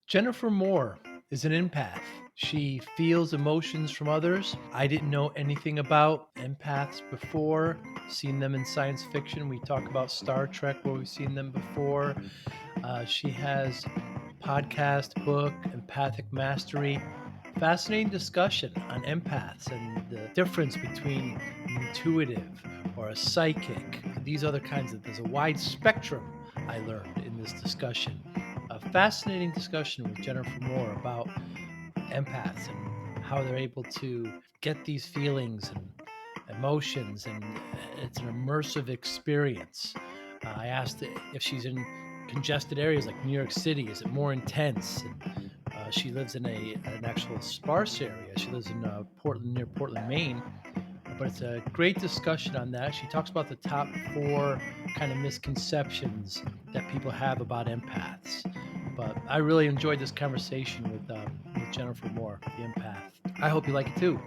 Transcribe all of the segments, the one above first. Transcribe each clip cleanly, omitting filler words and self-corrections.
Jennifer Moore is an empath. She feels emotions from others. I didn't know anything about empaths before, seen them in science fiction. We talk about Star Trek where we've seen them before. She has a podcast, book, Empathic Mastery. Fascinating discussion on empaths and the difference between an intuitive or a psychic. These other kinds of, there's a wide spectrum I learned in this discussion. A fascinating discussion with Jennifer Moore about empaths and how they're able to get these feelings and emotions, and it's an immersive experience. I asked if she's in congested areas like New York City, is it more intense? And she lives in an actual sparse area. She lives in Portland, near Portland, Maine. But it's a great discussion on that. She talks about the top 4 kind of misconceptions that people have about empaths. But I really enjoyed this conversation with Jennifer Moore, the empath. I hope you like it too.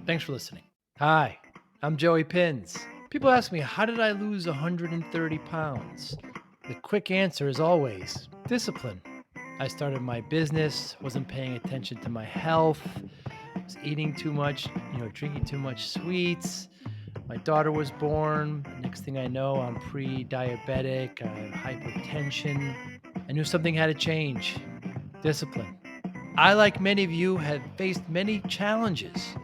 Thanks for listening. Hi, I'm Joey Pinz. People ask me, how did I lose 130 pounds? The quick answer is always discipline. I started my business, wasn't paying attention to my health, was eating too much, drinking too much sweets. My daughter was born. Next thing I know, I'm pre-diabetic, I have hypertension. I knew something had to change. Discipline. I, like many of you, have faced many challenges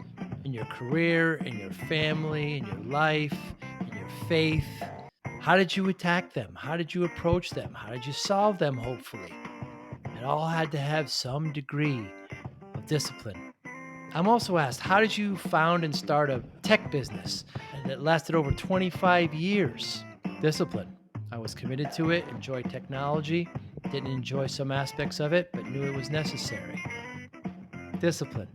in your career, in your family, in your life, in your faith. How did you attack them? How did you approach them? How did you solve them, hopefully? It all had to have some degree of discipline. I'm also asked, how did you found and start a tech business that lasted over 25 years? Discipline. I was committed to it, enjoyed technology, didn't enjoy some aspects of it, but knew it was necessary. Discipline.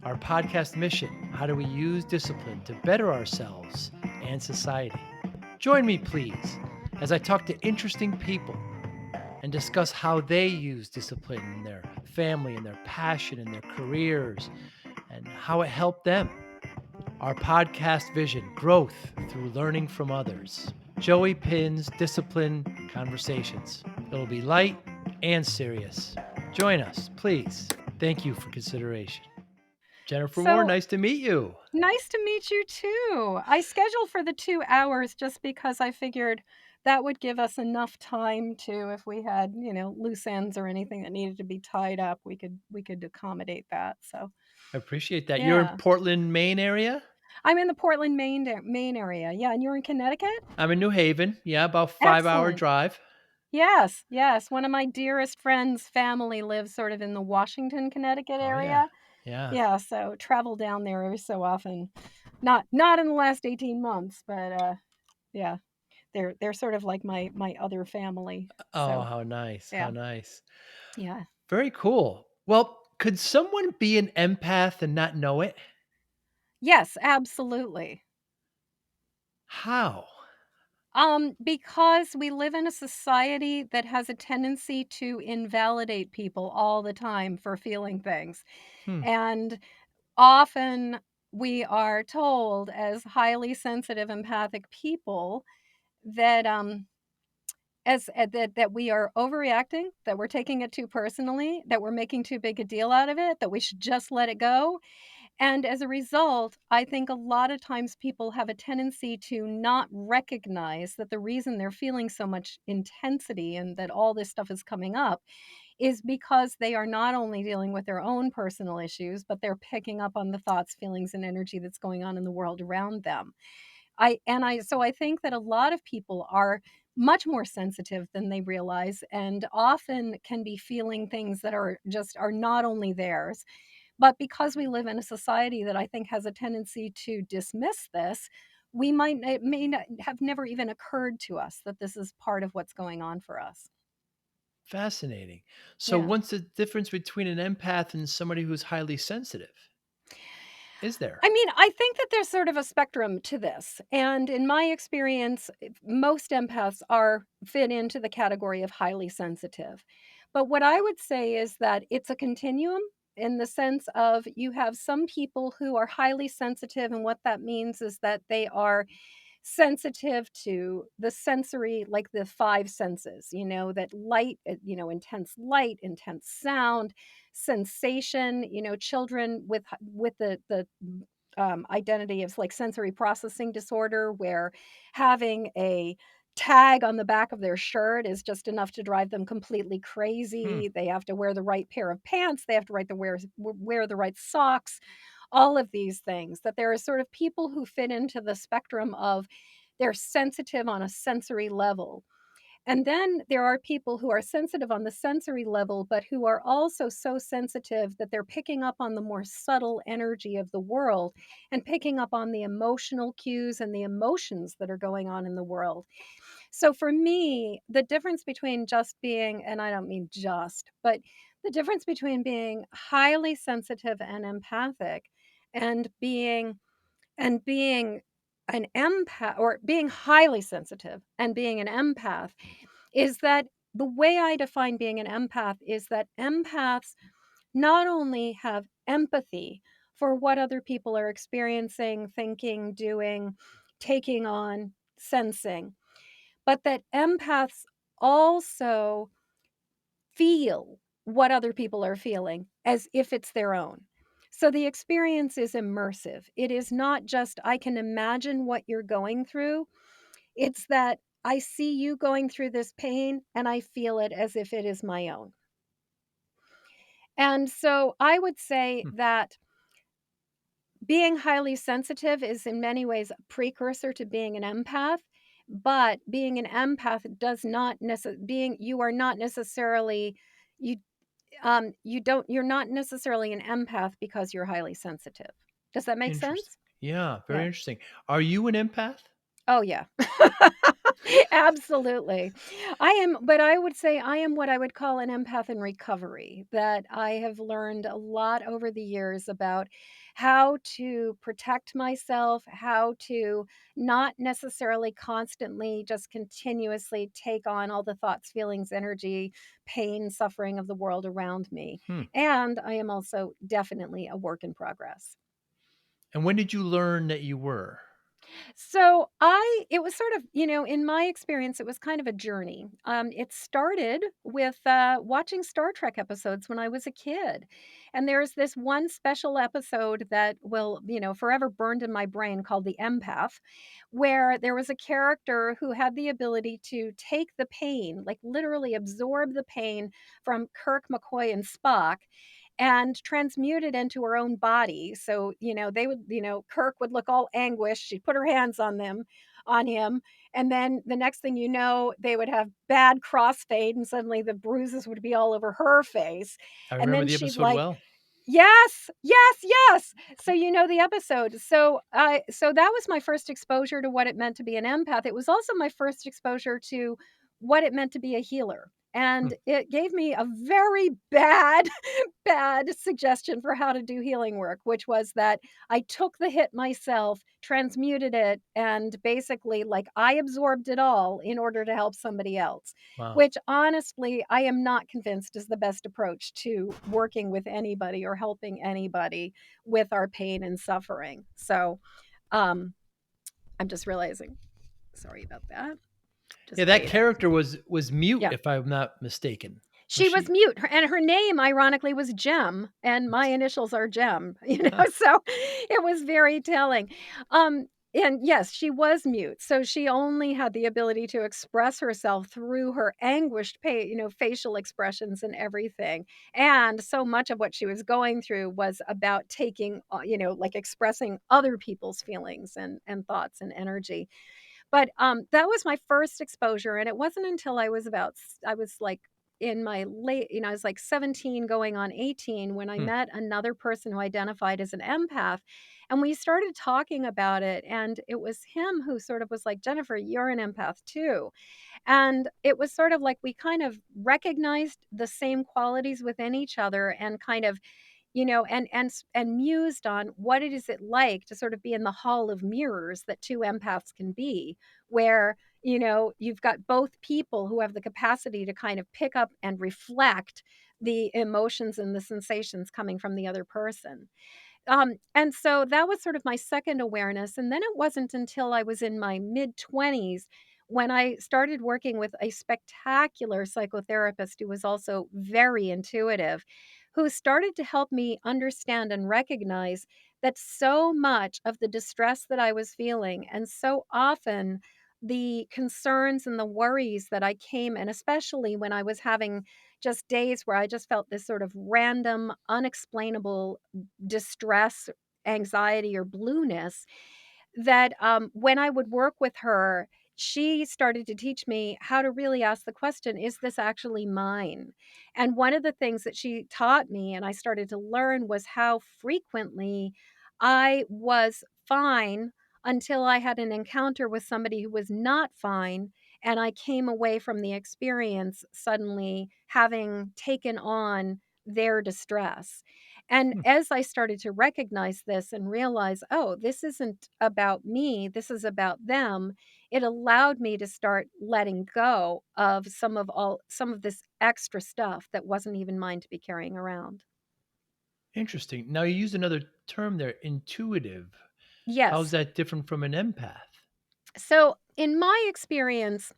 Our podcast mission, how do we use discipline to better ourselves and society? Join me, please, as I talk to interesting people and discuss how they use discipline in their family and their passion and their careers and how it helped them. Our podcast vision, growth through learning from others. Joey Pinz Discipline Conversations. It'll be light and serious. Join us, please. Thank you for consideration. Jennifer Moore, So nice to meet you. nice to meet you too. I scheduled for the 2 hours just because I figured that would give us enough time to, if we had, loose ends or anything that needed to be tied up, we could accommodate that. So, I appreciate that. You're in yeah. Portland, Maine area? I'm in the Portland, Maine area. Yeah, and you're in Connecticut? I'm in New Haven. Yeah, about 5-hour Excellent. drive. Yes, yes. One of my dearest friends' family lives sort of in the Washington, Connecticut Oh yeah. area. Yeah. Yeah, so travel down there every so often. Not in the last 18 months, but yeah, they're sort of like my other family. Oh, So, how nice. How yeah. nice. Yeah. Very cool. Well, could someone be an empath and not know it? Yes, absolutely. How? Because we live in a society that has a tendency to invalidate people all the time for feeling things. Hmm. And often we are told as highly sensitive empathic people that that we are overreacting, that we're taking it too personally, that we're making too big a deal out of it, that we should just let it go. And as a result, I think a lot of times people have a tendency to not recognize that the reason they're feeling so much intensity and that all this stuff is coming up is because they are not only dealing with their own personal issues, but they're picking up on the thoughts, feelings, and energy that's going on in the world around them. I think that a lot of people are much more sensitive than they realize and often can be feeling things that are not only theirs, but because we live in a society that I think has a tendency to dismiss this, it may not have never even occurred to us that this is part of what's going on for us. Fascinating. So, Yeah. what's the difference between an empath and somebody who's highly sensitive? Is there? I mean, I think that there's sort of a spectrum to this. And in my experience, most empaths are fit into the category of highly sensitive. But what I would say is that it's a continuum in the sense of you have some people who are highly sensitive. And what that means is that they are sensitive to the sensory, like the 5 senses, that light, intense light, intense sound, sensation, children with the identity of like sensory processing disorder, where having a tag on the back of their shirt is just enough to drive them completely Hmm. crazy. They have to wear the right pair of pants. They have to wear the right socks. All of these things, that there are sort of people who fit into the spectrum of they're sensitive on a sensory level. And then there are people who are sensitive on the sensory level, but who are also so sensitive that they're picking up on the more subtle energy of the world and picking up on the emotional cues and the emotions that are going on in the world. So for me, the difference between just being, and I don't mean just, but the difference between being highly sensitive and empathic and being an empath, or being highly sensitive and being an empath, is that the way I define being an empath is that empaths not only have empathy for what other people are experiencing, thinking, doing, taking on, sensing, but that empaths also feel what other people are feeling as if it's their own. So the experience is immersive. It is not just, I can imagine what you're going through. It's that I see you going through this pain and I feel it as if it is my own. And so I would say Hmm. that being highly sensitive is in many ways a precursor to being an empath, but being an empath does not being you are not necessarily you you're not necessarily an empath because you're highly sensitive. Does that make Interesting. sense? Yeah, very Yeah. interesting. Are you an empath? Oh, yeah. Absolutely. But I would say I am what I would call an empath in recovery, that I have learned a lot over the years about how to protect myself, how to not necessarily constantly just continuously take on all the thoughts, feelings, energy, pain, suffering of the world around me. Hmm. And I am also definitely a work in progress. And when did you learn that you were? So it was sort of, in my experience, it was kind of a journey. It started with watching Star Trek episodes when I was a kid. And there's this one special episode that will, forever burned in my brain, called The Empath, where there was a character who had the ability to take the pain, like literally absorb the pain from Kirk, McCoy, and Spock, and transmute it into her own body. So, they would, Kirk would look all anguished. She'd put her hands on him. And then the next thing you know, they would have bad crossfade and suddenly the bruises would be all over her face. I And remember then the she'd episode like, well. yes, yes, yes. So you know the episode. So that was my first exposure to what it meant to be an empath. It was also my first exposure to what it meant to be a healer. Hmm. And it gave me a very bad bad suggestion for how to do healing work, which was that I took the hit myself, transmuted it, and basically, like, I absorbed it all in order to help somebody else, Wow. which honestly, I am not convinced is the best approach to working with anybody or helping anybody with our pain and suffering. So, um, I'm just realizing. Sorry about that. Yeah, Just that waiting. character was mute, Yeah. if I'm not mistaken. Was She was she? mute, and her name, ironically, was Gem, and my initials are Gem, Huh. so it was very telling. Um, and yes, she was mute, so she only had the ability to express herself through her anguished facial expressions and everything, and so much of what she was going through was about taking, like, expressing other people's feelings and thoughts and energy. But, that was my first exposure, and it wasn't until I was, like, in my late I was, like, 17 going on 18 when I Hmm. met another person who identified as an empath, and we started talking about it, and it was him who sort of was like, "Jennifer, you're an empath too." And it was sort of like we kind of recognized the same qualities within each other and kind of, and mused on what it is it like to sort of be in the hall of mirrors that two empaths can be, where, you've got both people who have the capacity to kind of pick up and reflect the emotions and the sensations coming from the other person. And so that was sort of my second awareness, and then it wasn't until I was in my mid-20s when I started working with a spectacular psychotherapist who was also very intuitive, who started to help me understand and recognize that so much of the distress that I was feeling, and so often the concerns and the worries that I came and especially when I was having just days where I just felt this sort of random, unexplainable distress, anxiety, or blueness that, when I would work with her, she started to teach me how to really ask the question, "Is this actually mine?" And one of the things that she taught me and I started to learn was how frequently I was fine until I had an encounter with somebody who was not fine, and I came away from the experience suddenly having taken on their distress. And Hmm. as I started to recognize this and realize, "Oh, this isn't about me, this is about them," it allowed me to start letting go of some of this extra stuff that wasn't even mine to be carrying around. Interesting. Now you used another term there, intuitive. How's Yes. that different from an empath? So, in my experience,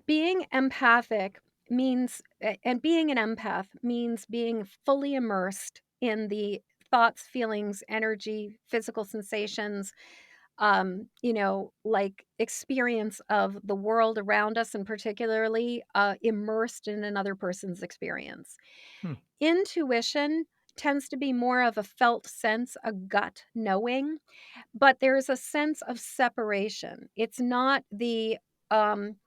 being empathic and being an empath means being fully immersed in the thoughts, feelings, energy, physical sensations, like experience of the world around us and particularly immersed in another person's experience. Hmm. Intuition tends to be more of a felt sense, a gut knowing, but there's a sense of separation. Um,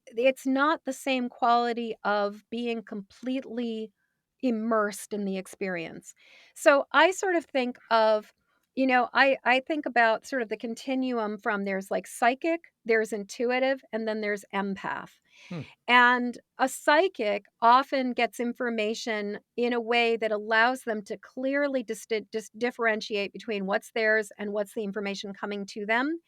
it's not the same quality of being completely immersed in the experience. So I sort of think of, I think about sort of the continuum from there's like psychic, there's intuitive, and then there's empath. Hmm. And a psychic often gets information in a way that allows them to clearly differentiate between what's theirs and what's the information coming to them.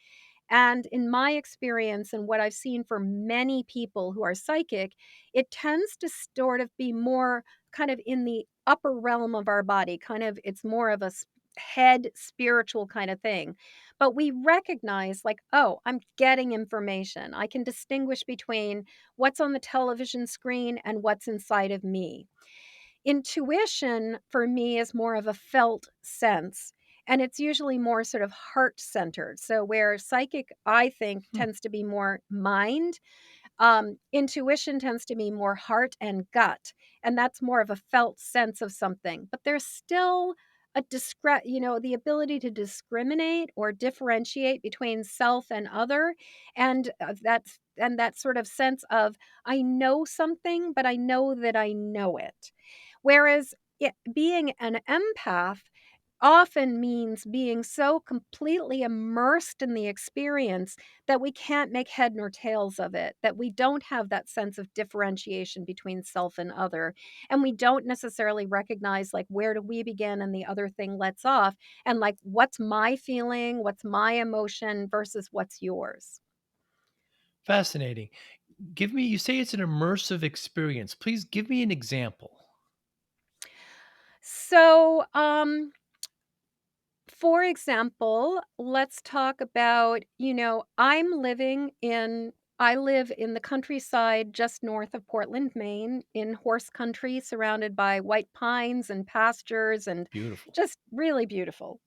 And in my experience and what I've seen for many people who are psychic, it tends to sort of be more kind of in the upper realm of our body, kind of it's more of a head spiritual kind of thing. But we recognize, like, oh, I'm getting information. I can distinguish between what's on the television screen and what's inside of me. Intuition for me is more of a felt sense, and it's usually more sort of heart centered. So, where psychic, I think, Hmm. tends to be more mind, intuition tends to be more heart and gut, and that's more of a felt sense of something. But there's still the ability to discriminate or differentiate between self and other, and that sort of sense of I know something, but I know that I know it. Whereas being an empath often means being so completely immersed in the experience that we can't make head nor tails of it, that we don't have that sense of differentiation between self and other. And we don't necessarily recognize, like, where do we begin and the other thing lets off, and like, what's my feeling, what's my emotion versus what's yours. Fascinating. You say it's an immersive experience. Please give me an example. So, for example, let's talk about, I live in the countryside just north of Portland, Maine, in horse country surrounded by white pines and pastures and Beautiful. just really beautiful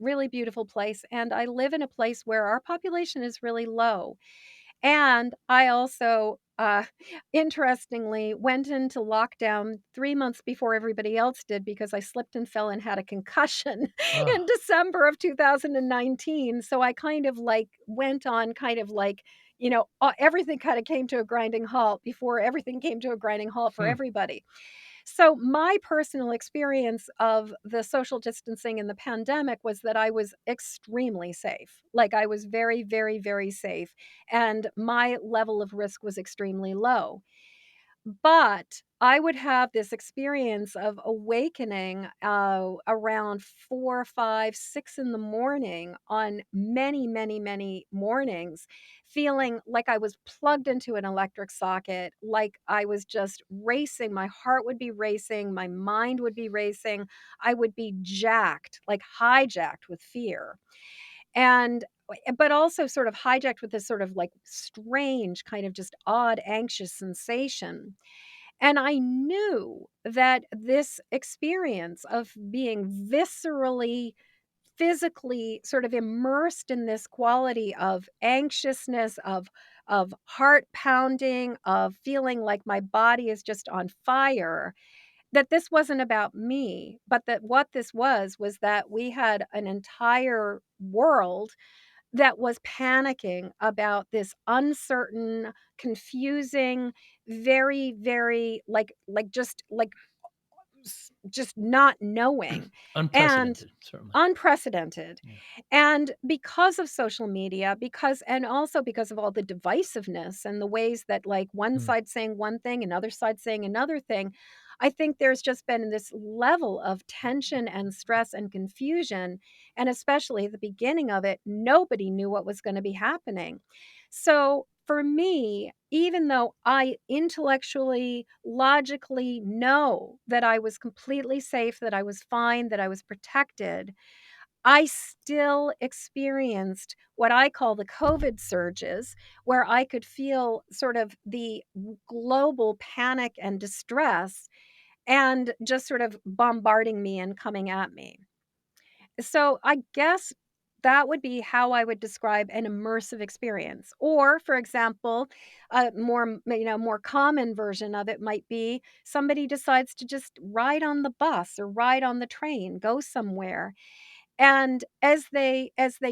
place. And I live in a place where our population is really low. And I also, interestingly, went into lockdown 3 months before everybody else did because I slipped and fell and had a concussion in Ah. December of 2019. So I kind of, like, went on kind of like, everything kinda came to a grinding halt before everything came to a grinding halt for Hmm. everybody. So, my personal experience of the social distancing in the pandemic was that I was extremely safe. Like, I was very, very, very safe, and my level of risk was extremely low. But I would have this experience of awakening, around 4, 5, 6 in the morning on many, many, many mornings, feeling like I was plugged into an electric socket, like I was just racing. My heart would be racing, my mind would be racing. I would be jacked, like hijacked with fear. And but also sort of hijacked with this sort of like strange, kind of just odd, anxious sensation. And I knew that this experience of being viscerally, physically sort of immersed in this quality of anxiousness, of heart pounding, of feeling like my body is just on fire, that this wasn't about me, but that what this was that we had an entire world that was panicking about this uncertain, confusing, very, very just not knowing, and Unprecedented, certainly. unprecedented. Yeah. And because of social media, because and also because of all the divisiveness and the ways that, like, one Mm. side saying one thing, another side saying another thing, I think there's just been this level of tension and stress and confusion, and especially at the beginning of it, nobody knew what was gonna be happening. So, for me, even though I intellectually, logically know that I was completely safe, that I was fine, that I was protected, I still experienced what I call the COVID surges, where I could feel sort of the global panic and distress and just sort of bombarding me and coming at me. So I guess that would be how I would describe an immersive experience. Or, for example, a more common version of it might be somebody decides to just ride on the bus or ride on the train, go somewhere, and as they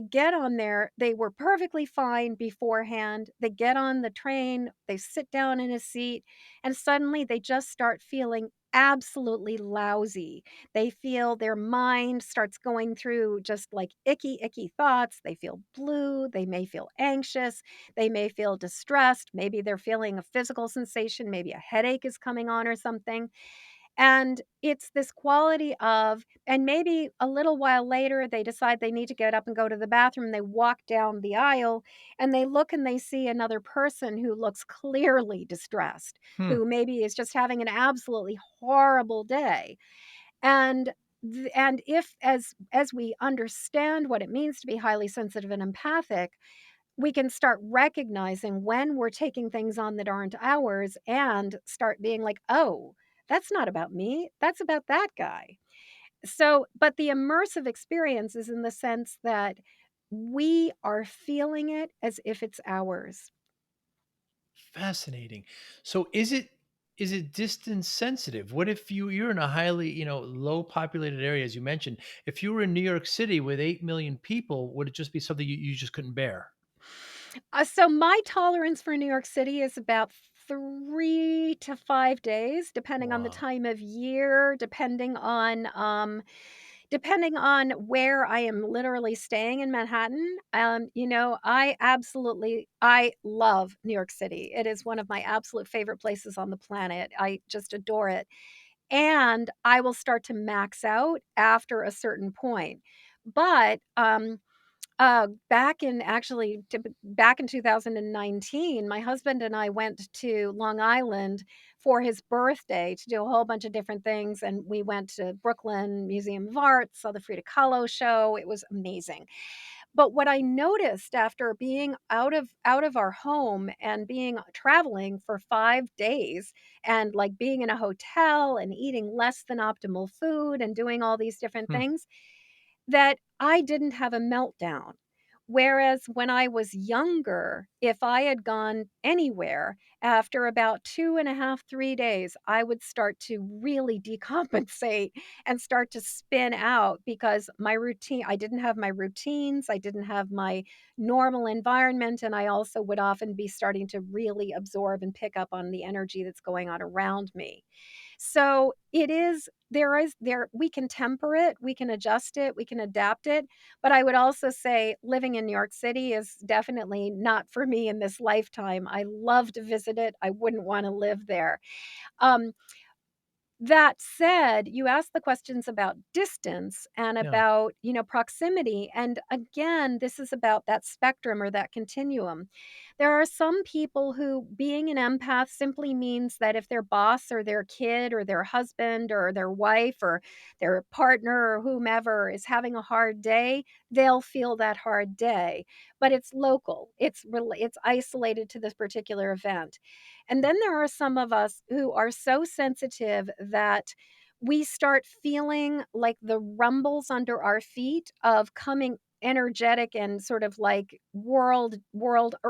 get on there, they were perfectly fine beforehand. They get on the train, they sit down in a seat, and suddenly they just start feeling absolutely lousy. They feel their mind starts going through just like icky, icky thoughts. They feel blue, they may feel anxious, they may feel distressed, maybe they're feeling a physical sensation, maybe a headache is coming on or something. And it's this quality of and maybe a little while later, they decide they need to get up and go to the bathroom. They walk down the aisle and they look and they see another person who looks clearly distressed, Hmm. who maybe is just having an absolutely horrible day. And and if as we understand what it means to be highly sensitive and empathic, we can start recognizing when we're taking things on that aren't ours and start being like, "Oh, that's not about me. That's about that guy." So, but the immersive experience is in the sense that we are feeling it as if it's ours. Fascinating. So is it distance sensitive? What if you're in a highly, low populated area, as you mentioned? If you were in New York City with 8 million people, would it just be something you just couldn't bear? So my tolerance for New York City is about 3 to 5 days, depending on the Wow. time of year, depending on where I am literally staying in Manhattan. I love New York City. It is one of my absolute favorite places on the planet. I just adore it. And I will start to max out after a certain point. But, back in 2019, my husband and I went to Long Island for his birthday to do a whole bunch of different things, and we went to Brooklyn Museum of Art, saw the Frida Kahlo show. It was amazing. But what I noticed after being out of our home and being traveling for 5 days and, like, being in a hotel and eating less than optimal food and doing all these different Hmm. things, that I didn't have a meltdown. Whereas when I was younger, if I had gone anywhere, after about 2.5, 3 days, I would start to really decompensate and start to spin out because I didn't have my routines, I didn't have my normal environment, and I also would often be starting to really absorb and pick up on the energy that's going on around me. So, it is there we can temper it, we can adjust it, we can adapt it, but I would also say living in New York City is definitely not for me in this lifetime. I love to visit it, I wouldn't wanna live there. Um, that said, you asked the questions about distance and Yeah. about, proximity, and again, this is about that spectrum or that continuum. There are some people who being an empath simply means that if their boss or their kid or their husband or their wife or their partner or whomever is having a hard day, they'll feel that hard day, but it's local. It's isolated to this particular event. And then there are some of us who are so sensitive that we start feeling like the rumbles under our feet of coming energetic and sort of like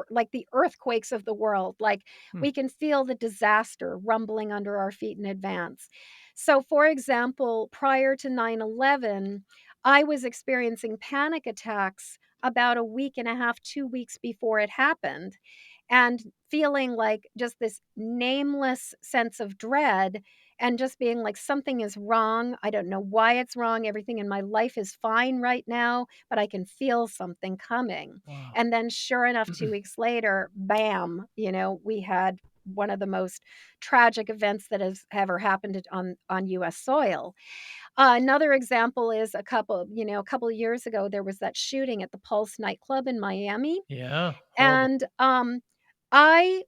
like the earthquakes of the world. Like Hmm. we can feel the disaster rumbling under our feet in advance. So, for example, prior to 9/11, I was experiencing panic attacks about a week and a half, 2 weeks before it happened, and feeling like just this nameless sense of dread and just being like, something is wrong. I don't know why it's wrong. Everything in my life is fine right now, but I can feel something coming. Wow. And then, sure enough, 2 weeks later, bam, we had one of the most tragic events that has ever happened on US soil. Another example is a couple of years ago, there was that shooting at the Pulse nightclub in Miami, Yeah. Horrible. and, I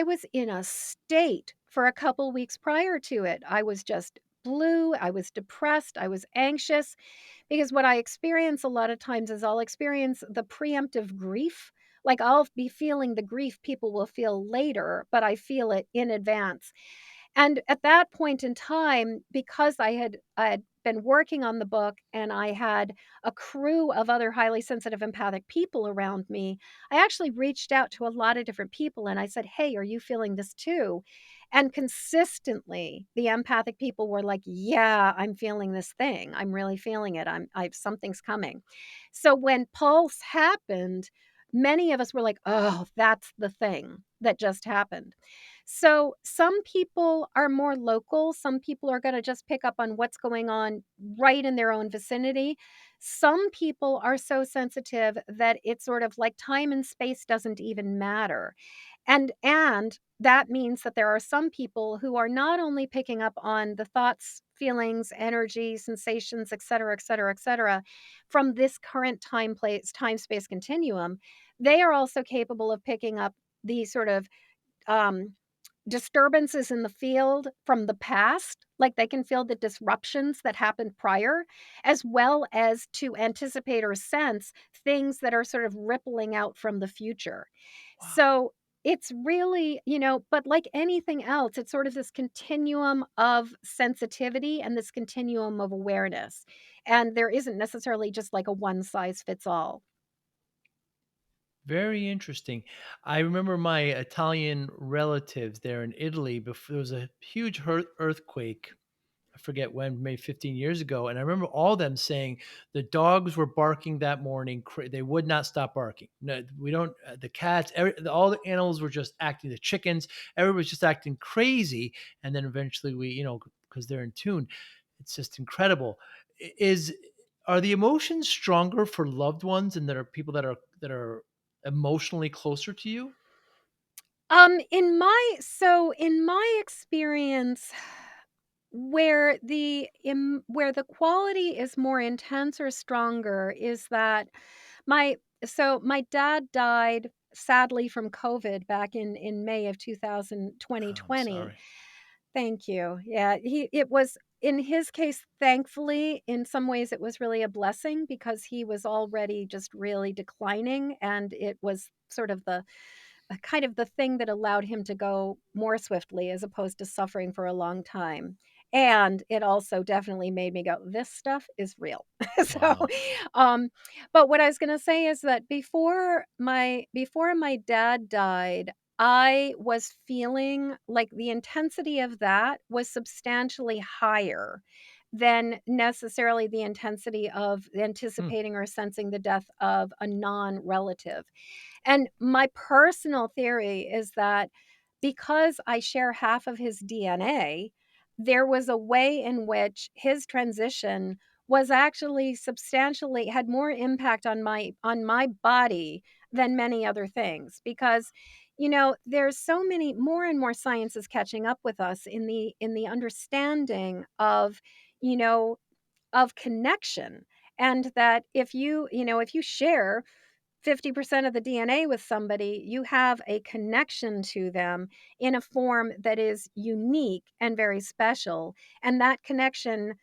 was in a state for a couple weeks prior to it. I was just blue, I was depressed, I was anxious, because what I experience a lot of times is I'll experience the preemptive grief. Like, I'll be feeling the grief people will feel later, but I feel it in advance. And at that point in time, because I had been working on the book and I had a crew of other highly sensitive empathic people around me, I actually reached out to a lot of different people and I said, "Hey, are you feeling this too?" And consistently, the empathic people were like, "Yeah, I'm feeling this thing. I'm really feeling it. I've something's coming." So when Pulse happened, many of us were like, "Oh, that's the thing that just happened." So some people are more local. Some people are going to just pick up on what's going on right in their own vicinity. Some people are so sensitive that it's sort of like time and space doesn't even matter. And that means that there are some people who are not only picking up on the thoughts, feelings, energy, sensations, et cetera, et cetera, et cetera, from this current time space continuum, they are also capable of picking up the sort of um, disturbances in the field from the past, like they can feel the disruptions that happened prior, as well as to anticipate or sense things that are sort of rippling out from the future. Wow. So it's really, but like anything else, it's sort of this continuum of sensitivity and this continuum of awareness. And there isn't necessarily just like a one size fits all. Very interesting. I remember my Italian relatives there in Italy before there was a huge earthquake. I forget when, maybe 15 years ago. And I remember all them saying the dogs were barking that morning. They would not stop barking. No, we don't, the cats, all the animals were just acting, the chickens, everybody was just acting crazy. And then eventually because they're in tune, it's just incredible. Is, are the emotions stronger for loved ones and that are people that are emotionally closer to you? In my experience, where the quality is more intense or stronger is that my dad died sadly from COVID back in May of Oh, I'm 2020. sorry. Thank you. Yeah, he it was in his case, thankfully, in some ways it was really a blessing because he was already just really declining and it was sort of the kind of the thing that allowed him to go more swiftly as opposed to suffering for a long time. And it also definitely made me go, "This stuff is real." So, Wow. um, but what I was gonna say is that before my dad died, I was feeling like the intensity of that was substantially higher than necessarily the intensity of Hmm. anticipating or sensing the death of a non-relative. And my personal theory is that because I share half of his DNA, there was a way in which his transition was actually substantially had more impact on my body than many other things because there's so many more and more science is catching up with us in the understanding of you know of connection, and that if you share 50% of the DNA with somebody, you have a connection to them in a form that is unique and very special. And that connection,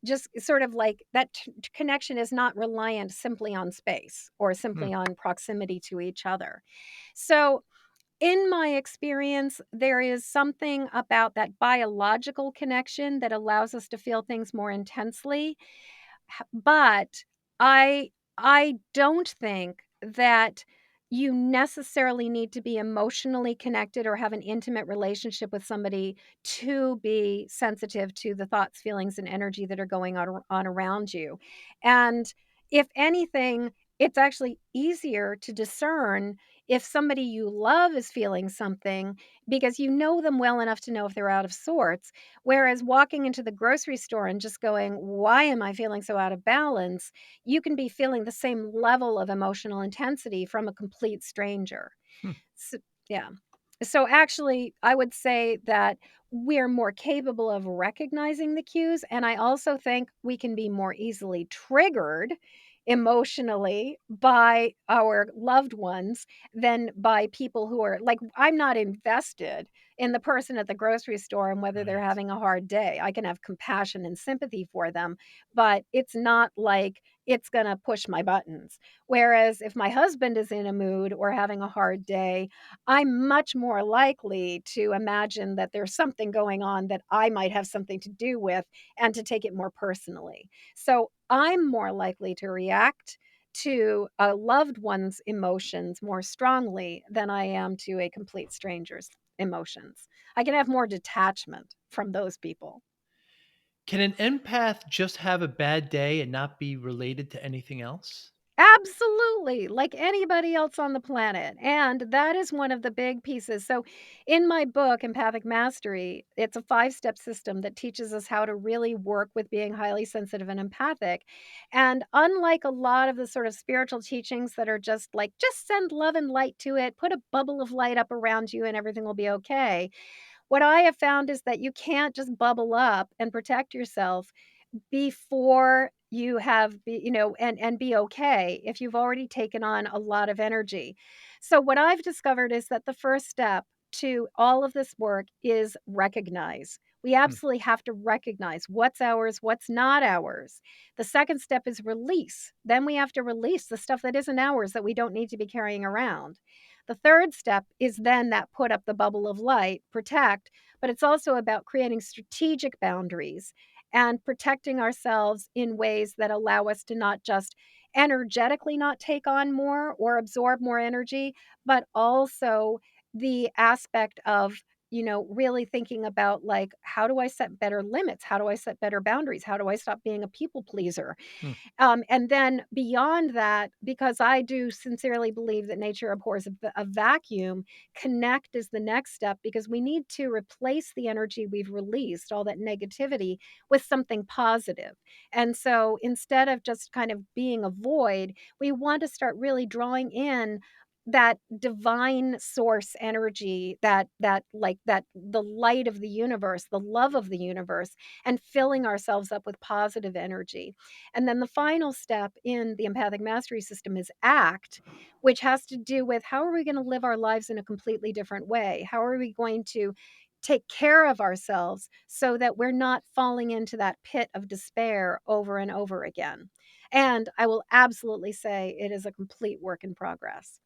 just sort of like that connection, is not reliant simply on space or Hmm. simply on proximity to each other. So, in my experience, there is something about that biological connection that allows us to feel things more intensely. But I don't think that you necessarily need to be emotionally connected or have an intimate relationship with somebody to be sensitive to the thoughts, feelings, and energy that are going on around you. And if anything, it's actually easier to discern if somebody you love is feeling something because you know them well enough to know if they're out of sorts. Whereas walking into the grocery store and just going, "Why am I feeling so out of balance?" You can be feeling the same level of emotional intensity from a complete stranger. Hmm. S Yeah. So, actually, I would say that we're more capable of recognizing the cues, and I also think we can be more easily triggered emotionally by our loved ones than by people who are like, I'm not invested in the person at the grocery store and whether they're Right. having a hard day. I can have compassion and sympathy for them, but it's not like it's gonna push my buttons. Whereas if my husband is in a mood or having a hard day, I'm much more likely to imagine that there's something going on that I might have something to do with and to take it more personally. So I'm more likely to react to a loved one's emotions more strongly than I am to a complete stranger's emotions. I can have more detachment from those people. Can an empath just have a bad day and not be related to anything else? Absolutely, like anybody else on the planet, and that is one of the big pieces. So, in my book, Empathic Mastery, it's a five-step system that teaches us how to really work with being highly sensitive and empathic, and unlike a lot of the sort of spiritual teachings that are just like, "Just send love and light to it, put a bubble of light up around you and everything will be okay," what I have found is that you can't just bubble up and protect yourself before you have and be okay if you've already taken on a lot of energy. So what I've discovered is that the first step to all of this work is recognize. We Hmm. absolutely have to recognize what's ours, what's not ours. The second step is release. Then we have to release the stuff that isn't ours that we don't need to be carrying around. The third step is then that put up the bubble of light, protect, but it's also about creating strategic boundaries and protecting ourselves in ways that allow us to not just energetically not take on more or absorb more energy, but also the aspect of really thinking about like, how do I set better limits? How do I set better boundaries? How do I stop being a people pleaser? Hmm. And then beyond that, because I do sincerely believe that nature abhors a vacuum, connect is the next step because we need to replace the energy we've released, all that negativity, with something positive. And so instead of just kind of being a void, we want to start really drawing in that divine source energy, that the light of the universe, the love of the universe, and filling ourselves up with positive energy. And then the final step in the empathic mastery system is ACT, which has to do with how are we going to live our lives in a completely different way? How are we going to take care of ourselves so that we're not falling into that pit of despair over and over again? And I will absolutely say it is a complete work in progress.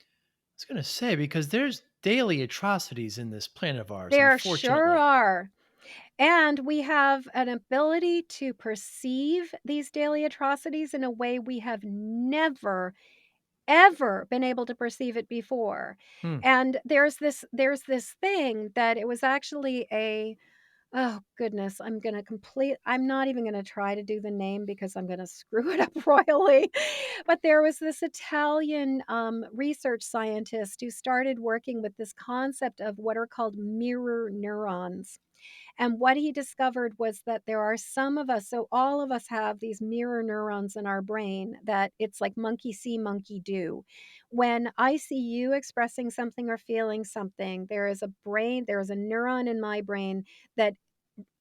I was gonna say, because there's daily atrocities in this planet of ours, There sure unfortunately. are. And we have an ability to perceive these daily atrocities in a way we have never ever been able to perceive it before. Hmm. And there's this thing that it was actually a oh goodness, I'm not even gonna try to do the name because I'm gonna screw it up royally. But there was this Italian research scientist who started working with this concept of what are called mirror neurons. And what he discovered was that there are some of us, so all of us have these mirror neurons in our brain that it's like monkey see, monkey do. When I see you expressing something or feeling something, there is a neuron in my brain that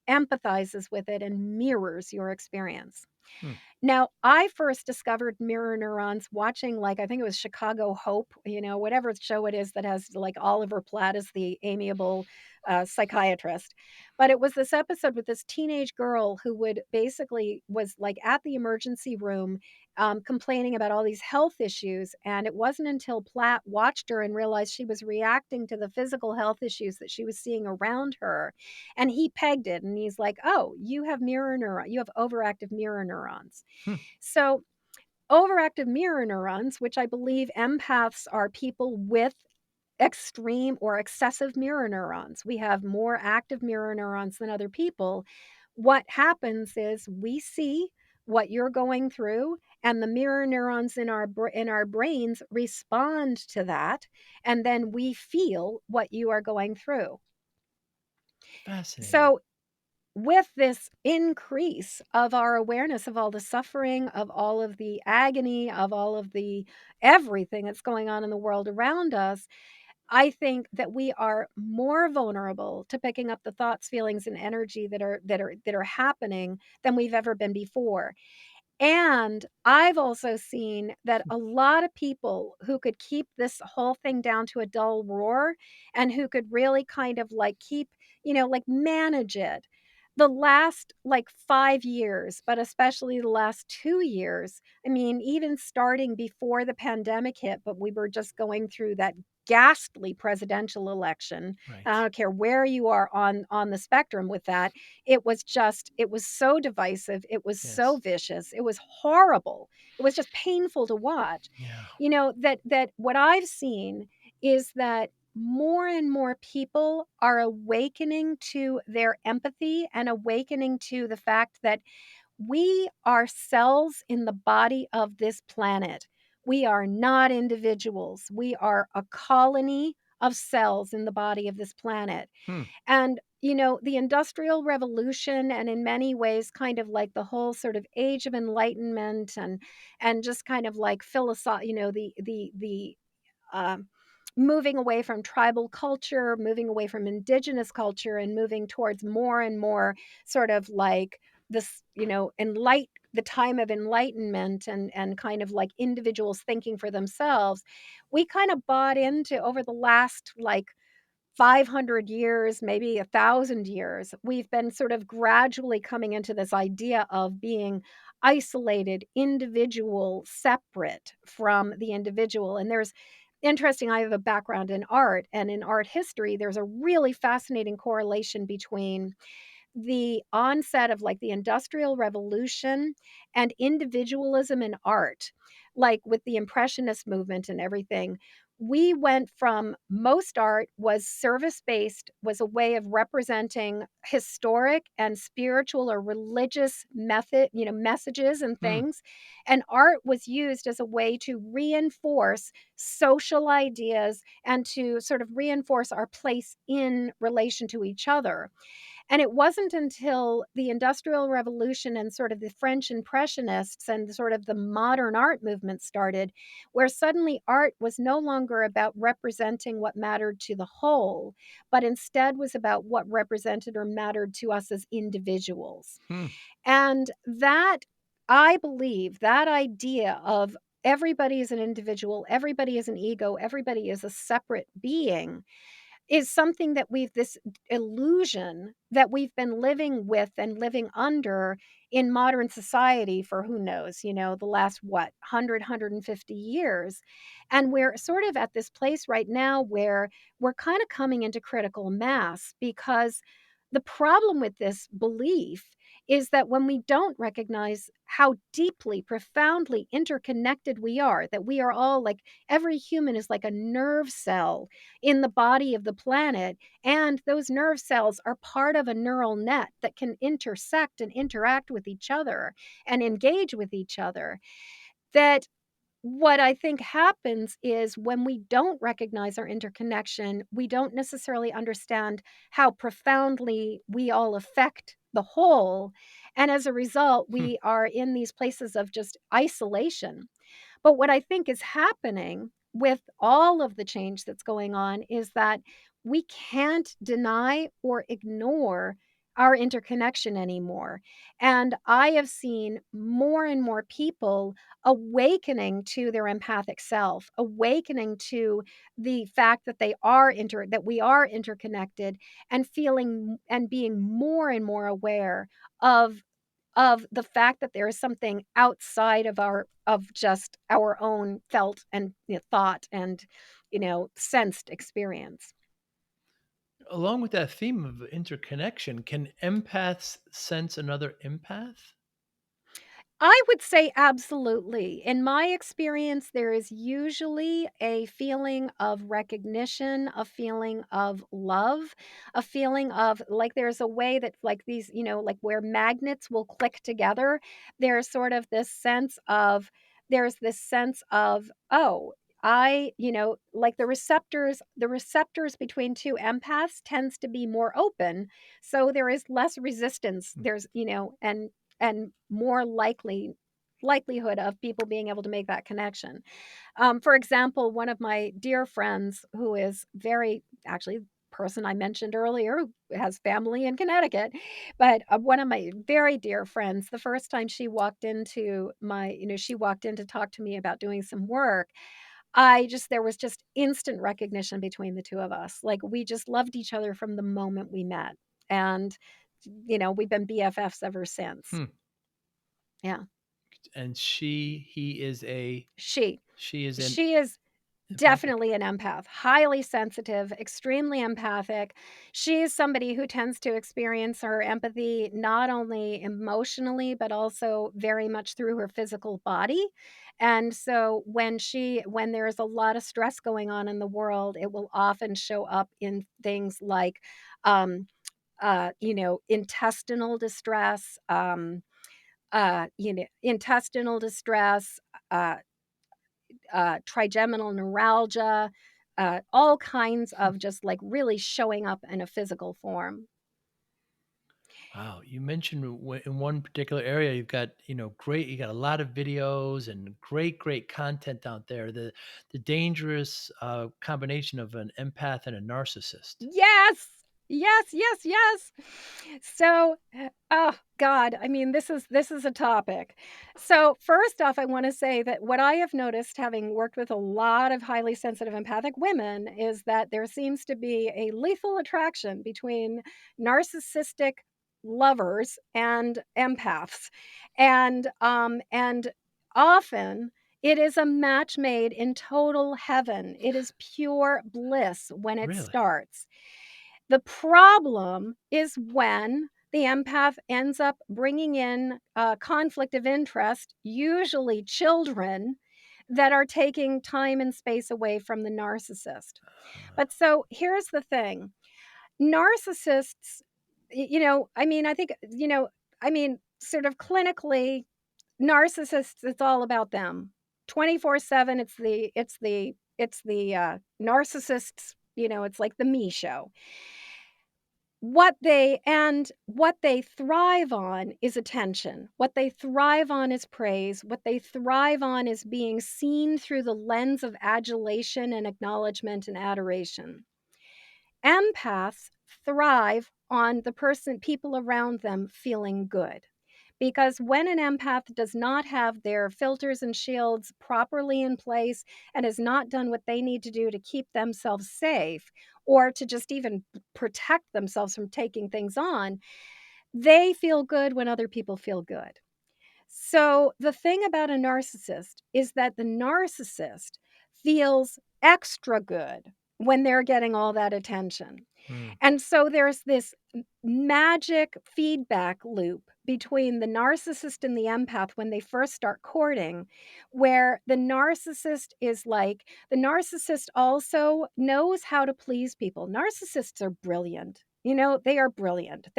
empathizes with it and mirrors your experience. Hmm. Now, I first discovered mirror neurons watching, like, I think it was Chicago Hope, whatever show it is that has, like, Oliver Platt as the amiable, psychiatrist. But it was this episode with this teenage girl who would basically was, like, at the emergency room, complaining about all these health issues, and it wasn't until Platt watched her and realized she was reacting to the physical health issues that she was seeing around her, and he pegged it, and he's like, "Oh, you have overactive mirror neurons." Hmm. So, overactive mirror neurons, which I believe empaths are people with extreme or excessive mirror neurons. We have more active mirror neurons than other people. What happens is we see what you're going through, and the mirror neurons in our brains respond to that, and then we feel what you are going through. Fascinating. So, with this increase of our awareness of all the suffering, of all of the agony, of all of the everything that's going on in the world around us, I think that we are more vulnerable to picking up the thoughts, feelings, and energy that are happening than we've ever been before. And I've also seen that a lot of people who could keep this whole thing down to a dull roar and who could really kind of like keep, like manage it. The last like 5 years, but especially the last 2 years, I mean, even starting before the pandemic hit, but we were just going through that ghastly presidential election. And I Right. don't care where you are on the spectrum with that, it was so divisive, it was so Yes. vicious, it was horrible. It was just painful to watch. Yeah. That what I've seen is that more and more people are awakening to their empathy and awakening to the fact that we are cells in the body of this planet. We are not individuals. We are a colony of cells in the body of this planet. Hmm. And, the Industrial Revolution, and in many ways, kind of like the whole sort of Age of Enlightenment, and just kind of like the um, moving away from tribal culture, moving away from indigenous culture, and moving towards more and more sort of like this, the time of enlightenment, and kind of like individuals thinking for themselves. We kind of bought into over the last like 500 years, maybe 1,000 years, we've been sort of gradually coming into this idea of being isolated, individual, separate from the individual. And there's interesting, I have a background in art, and in art history, there's a really fascinating correlation between the onset of like the Industrial Revolution and individualism in art, like with the Impressionist movement and everything. We went from most art was service based, was a way of representing historic and spiritual or religious messages and Hmm. things. And art was used as a way to reinforce social ideas and to sort of reinforce our place in relation to each other. And it wasn't until the Industrial Revolution and sort of the French Impressionists and sort of the modern art movement started, where suddenly art was no longer about representing what mattered to the whole, but instead was about what represented or mattered to us as individuals. Hmm. And that, I believe, that idea of everybody is an individual, everybody is an ego, everybody is a separate being is something that we've this illusion that we've been living with and living under in modern society for who knows, the last what, 100, years. And we're sort of at this place right now where we're kind of coming into critical mass because the problem with this belief is that when we don't recognize how deeply, profoundly interconnected we are, that we are all like every human is like a nerve cell in the body of the planet. And those nerve cells are part of a neural net that can intersect and interact with each other and engage with each other. That what I think happens is when we don't recognize our interconnection, we don't necessarily understand how profoundly we all affect the whole, and as a result, Hmm. we are in these places of just isolation. But what I think is happening with all of the change that's going on is that we can't deny or ignore our interconnection anymore. And I have seen more and more people awakening to their empathic self, awakening to the fact that that we are interconnected, and feeling and being more and more aware of the fact that there is something outside of just our own felt and, thought and, sensed experience. Along with that theme of interconnection, can empaths sense another empath? I would say absolutely. In my experience, there is usually a feeling of recognition, a feeling of love, a feeling of like there's a way that like these, like where magnets will click together. There's sort of this sense of there's this sense of, oh, like the receptors between two empaths tends to be more open. So there is less resistance. Hmm. And more likelihood of people being able to make that connection. For example, one of my dear friends who is very actually person I mentioned earlier who has family in Connecticut, but one of my very dear friends, the first time she walked in to talk to me about doing some work, there was just instant recognition between the two of us. Like we just loved each other from the moment we met. And we've been BFFs ever since. Hmm. Yeah. And She she is an she is empathic. definitely an empath, highly sensitive, extremely empathic. She is somebody who tends to experience her empathy not only emotionally, but also very much through her physical body. And so when there's a lot of stress going on in the world, it will often show up in things like, um, intestinal distress, intestinal distress, uh, trigeminal neuralgia, all kinds Hmm. of just like really showing up in a physical form. Wow, you mentioned in one particular area you've got, you got a lot of videos and great content out there. The dangerous combination of an empath and a narcissist. Yes. Yes, yes, yes. So, oh god, I mean this is a topic. So, first off, I want to say that what I have noticed having worked with a lot of highly sensitive empathic women is that there seems to be a lethal attraction between narcissistic lovers and empaths. And often it is a match made in total heaven. It is pure bliss when it Really? starts. The problem is when the empath ends up bringing in a conflict of interest, usually children, that are taking time and space away from the narcissist. Uh, But so here's the thing narcissists, I mean, I think, sort of clinically, narcissists, it's all about them. 24/7, it's the narcissists, it's like the me show. What they thrive on is attention. What they thrive on is praise. What they thrive on is being seen through the lens of adulation and acknowledgement and adoration. Empaths thrive on the people around them feeling good. Because when an empath does not have their filters and shields properly in place and has not done what they need to do to keep themselves safe or to just even protect themselves from taking things on, they feel good when other people feel good. So, the thing about a narcissist is that the narcissist feels extra good when they're getting all that attention. hmm. And so there's this magic feedback loop between the narcissist and the empath when they first start courting, where the narcissist also knows how to please people. Narcissists are brilliant. They are brilliant.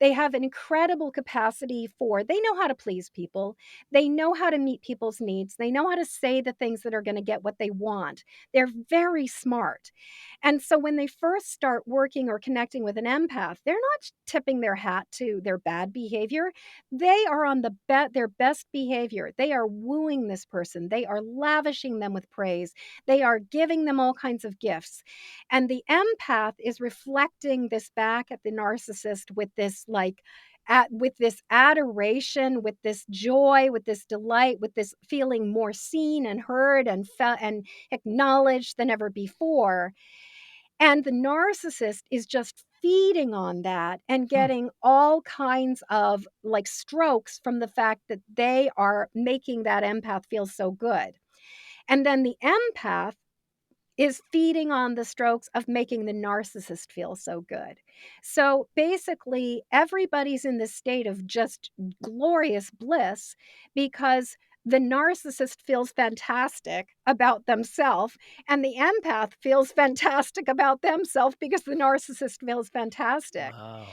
They have an incredible capacity for they know how to please people. They know how to meet people's needs. They know how to say the things that are gonna get what they want. They're very smart. And so when they first start working or connecting with an empath, they're not tipping their hat to their bad behavior. They are on their best behavior. They are wooing this person. They are lavishing them with praise. They are giving them all kinds of gifts. And the empath is reflecting this back at the narcissist with this with this adoration, with this joy, with this delight, with this feeling more seen and heard and acknowledged than ever before. And the narcissist is just feeding on that and Hmm. getting all kinds of like strokes from the fact that they are making that empath feel so good. And then the empath is feeding on the strokes of making the narcissist feel so good. So basically, everybody's in this state of just glorious bliss because the narcissist feels fantastic about themselves, and the empath feels fantastic about themselves because the narcissist feels fantastic. Wow.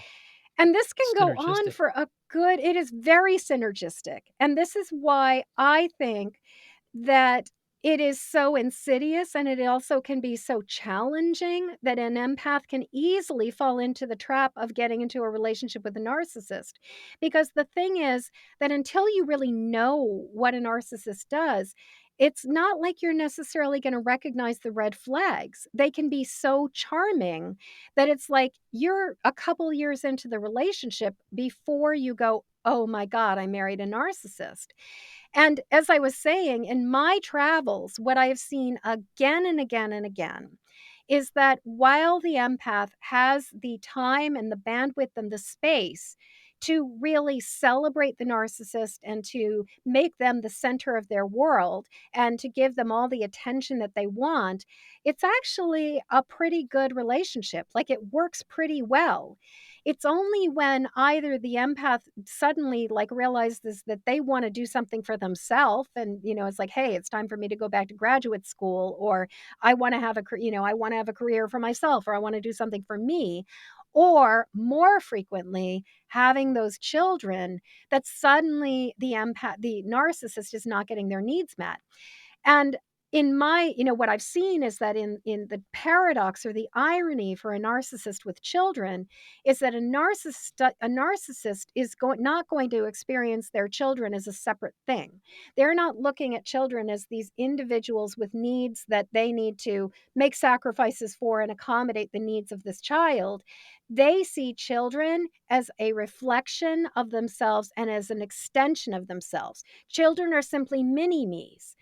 And this can go on Synergistic. for a good it is very synergistic, and this is why I think that it is so insidious and it also can be so challenging that an empath can easily fall into the trap of getting into a relationship with a narcissist. Because the thing is that until you really know what a narcissist does, it's not like you're necessarily going to recognize the red flags. They can be so charming that it's like you're a couple years into the relationship before you go, "Oh my god, I married a narcissist." And as I was saying, in my travels, what I have seen again and again and again is that while the empath has the time and the bandwidth and the space to really celebrate the narcissist and to make them the center of their world and to give them all the attention that they want, it's actually a pretty good relationship. Like it works pretty well. It's only when either the empath suddenly, like, realizes that they wanna do something for themselves, and, it's like, "Hey, it's time for me to go back to graduate school," or, "I wanna have I wanna have a career for myself," or, "I wanna do something for me," or more frequently, having those children that suddenly the narcissist is not getting their needs met. And in my what I've seen is that in the paradox or the irony for a narcissist with children is that a narcissist is not going to experience their children as a separate thing. They're not looking at children as these individuals with needs that they need to make sacrifices for and accommodate the needs of this child. They see children as a reflection of themselves and as an extension of themselves. Children are simply mini me's.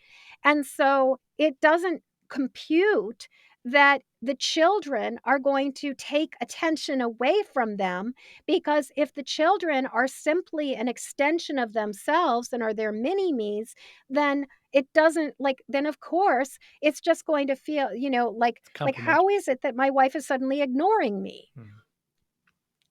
And so it doesn't compute that the children are going to take attention away from them, because if the children are simply an extension of themselves and are their mini me's, then it doesn't like then of course it's just going to feel, It's like how complimentary. is it that my wife is suddenly ignoring me? Hmm.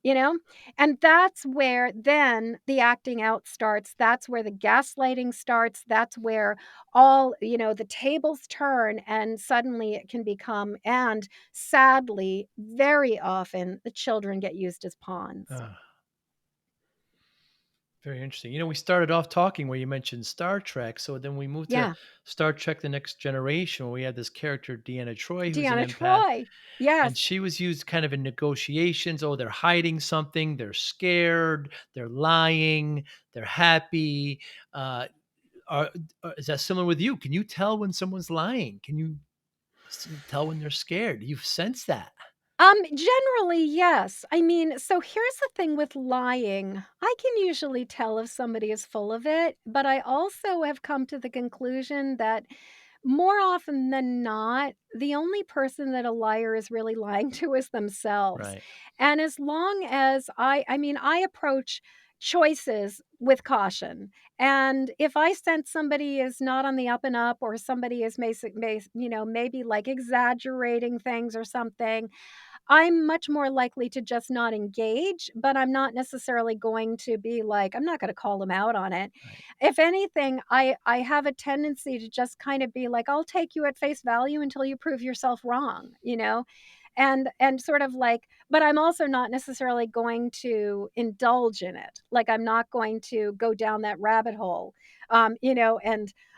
You know? And that's where then the acting out starts. That's where the gaslighting starts. That's where the tables turn and suddenly it can become, and sadly, very often the children get used as pawns. Ah, very interesting. We started off talking where you mentioned Star Trek. So then we moved to Yeah. Star Trek The Next Generation, where we had this character, Deanna Troy, who's an Deanna empath. Troy. Yes. And she was used kind of in negotiations. Oh, they're hiding something. They're scared. They're lying. They're happy. Uh, are, is that similar with you? Can you tell when someone's lying? Can you tell when they're scared? You sense that, Generally, yes. I mean, so here's the thing with lying. I can usually tell if somebody is full of it, but I also have come to the conclusion that more often than not, the only person that a liar is really lying to is themselves. right? And as long as I approach choices with caution. And if I sense somebody is not on the up and up, or somebody is maybe like exaggerating things or something, I'm much more likely to just not engage, but I'm not necessarily going to be like, I'm not going to call them out on it. Right. If anything, I have a tendency to just kind of be like, I'll take you at face value until you prove yourself wrong, and sort of like, but I'm also not necessarily going to indulge in it. Like, I'm not going to go down that rabbit hole. And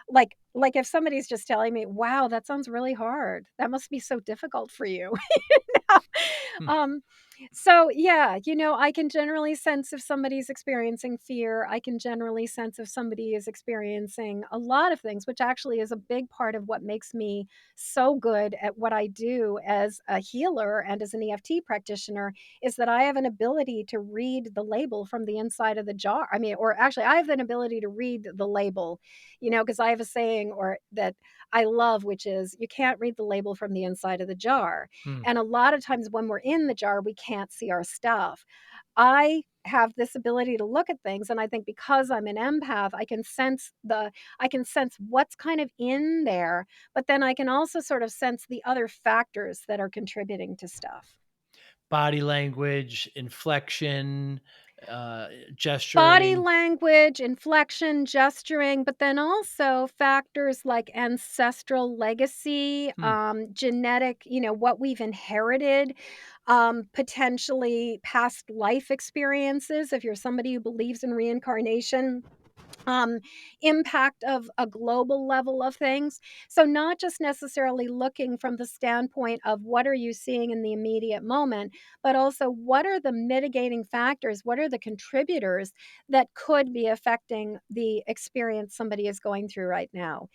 like if somebody's just telling me, "Wow, that sounds really hard. That must be so difficult for you." Hmm. um, so yeah, I can generally sense if somebody's experiencing fear. I can generally sense if somebody is experiencing a lot of things, which actually is a big part of what makes me so good at what I do as a healer and as an EFT practitioner, is that I have an ability to read the label from the inside of the jar. I mean, or actually I have an ability to read the label, because I have a saying or that I love, which is you can't read the label from the inside of the jar. Hmm. And a lot of times when we're in the jar, we can't see our stuff. I have this ability to look at things, and I think because I'm an empath, I can sense what's kind of in there, but then I can also sort of sense the other factors that are contributing to stuff. Body language, inflection, Body gesturing. language, inflection, gesturing, but then also factors like ancestral legacy, Hmm. genetic, what we've inherited, potentially past life experiences. If you're somebody who believes in reincarnation, um, impact of a global level of things. So, not just necessarily looking from the standpoint of what are you seeing in the immediate moment, but also what are the mitigating factors, what are the contributors that could be affecting the experience somebody is going through right now.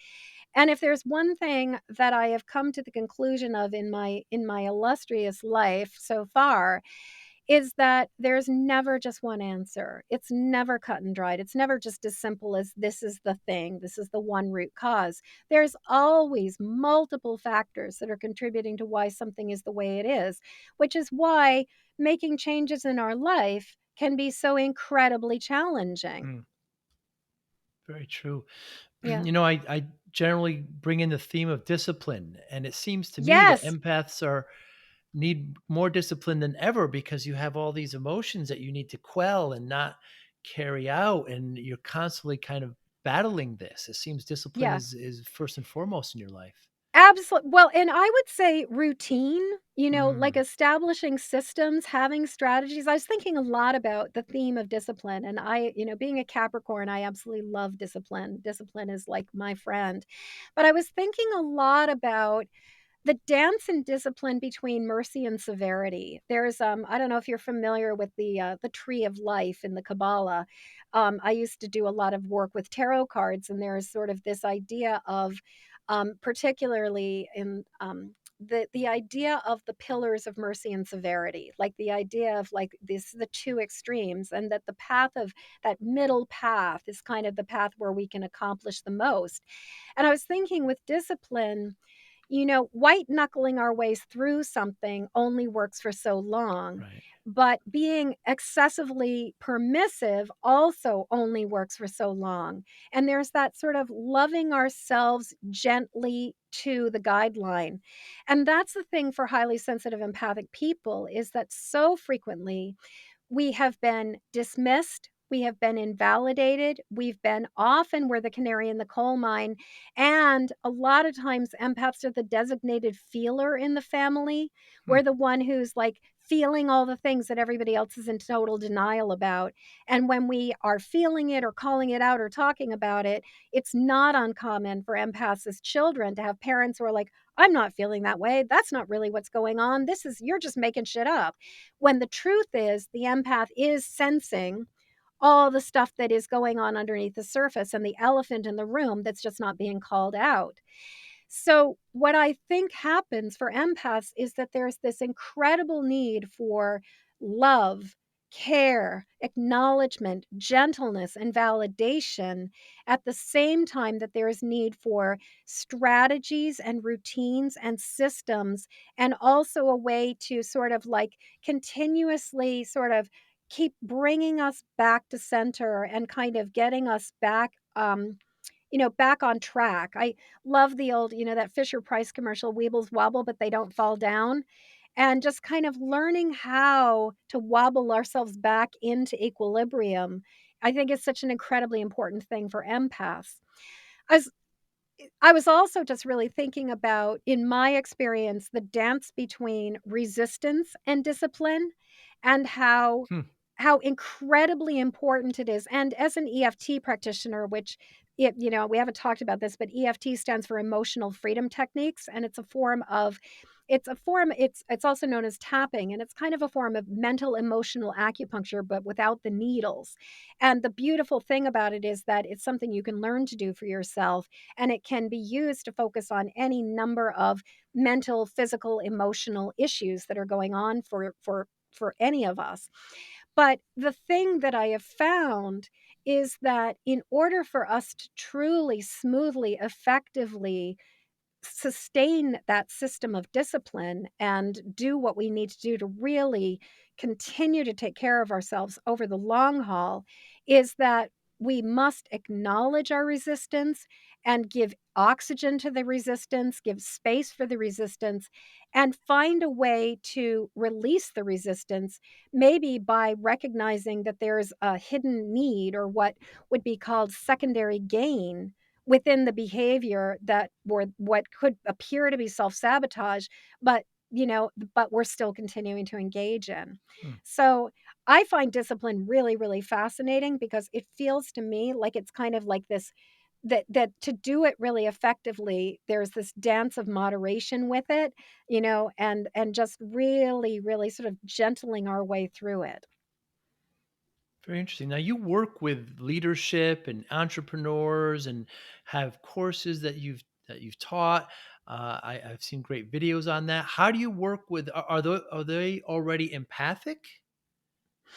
And if there's one thing that I have come to the conclusion of in my illustrious life so far, is that there's never just one answer. It's never cut and dried. It's never just as simple as this is the thing, this is the one root cause. There's always multiple factors that are contributing to why something is the way it is, which is why making changes in our life can be so incredibly challenging. Hmm. Very true. Yeah. I generally bring in the theme of discipline, and it seems to me that Yes. empaths are need more discipline than ever because you have all these emotions that you need to quell and not carry out, and you're constantly kind of battling this. It seems discipline Yeah. is first and foremost in your life. Absolutely. Well, and I would say routine, like Mm, establishing systems, having strategies. I was thinking a lot about the theme of discipline. And being a Capricorn, I absolutely love discipline. Discipline is like my friend. But I was thinking a lot about the dance and discipline between mercy and severity. There's I don't know if you're familiar with the tree of life in the Kabbalah. I used to do a lot of work with tarot cards, and there's sort of this idea of particularly in the idea of the pillars of mercy and severity, like the idea of like this the two extremes, and that the path of that middle path is kind of the path where we can accomplish the most. And I was thinking with discipline, white knuckling our ways through something only works for so long. right. But being excessively permissive also only works for so long. And there's that sort of loving ourselves gently to the guideline. And that's the thing for highly sensitive empathic people, is that so frequently we have been dismissed. We have been invalidated. We've been often we're the canary in the coal mine. And a lot of times, empaths are the designated feeler in the family. Hmm. We're the one who's like feeling all the things that everybody else is in total denial about. And when we are feeling it or calling it out or talking about it, it's not uncommon for empaths as children to have parents who are like, I'm not feeling that way. That's not really what's going on. You're just making shit up. When the truth is, the empath is sensing all the stuff that is going on underneath the surface and the elephant in the room that's just not being called out. So, what I think happens for empaths is that there's this incredible need for love, care, acknowledgement, gentleness, and validation at the same time that there is need for strategies and routines and systems, and also a way to sort of like continuously sort of keep bringing us back to center and kind of getting us back. Back on track. I love the old, that Fisher Price commercial, "Weebles wobble, but they don't fall down." And just kind of learning how to wobble ourselves back into equilibrium, I think is such an incredibly important thing for empaths. As I was also just really thinking about, in my experience, the dance between resistance and discipline, and Hmm. how incredibly important it is. And as an EFT practitioner, which we haven't talked about this, but EFT stands for emotional freedom techniques, and it's also known as tapping, and it's kind of a form of mental emotional acupuncture, but without the needles. And the beautiful thing about it is that it's something you can learn to do for yourself, and it can be used to focus on any number of mental, physical, emotional issues that are going on for any of us. But the thing that I have found is that in order for us to truly, smoothly, effectively sustain that system of discipline and do what we need to do to really continue to take care of ourselves over the long haul is that we must acknowledge our resistance and give oxygen to the resistance, give space for the resistance, and find a way to release the resistance, maybe by recognizing that there's a hidden need or what would be called secondary gain within the behavior that were what could appear to be self-sabotage, but, but we're still continuing to engage in. Hmm. So, I find discipline really, really fascinating because it feels to me like it's kind of like this that to do it really effectively, there's this dance of moderation with it, and just really, really sort of gentling our way through it. Very interesting. Now you work with leadership and entrepreneurs and have courses that you've taught. I've seen great videos on that. How do you work with? Are they already empathic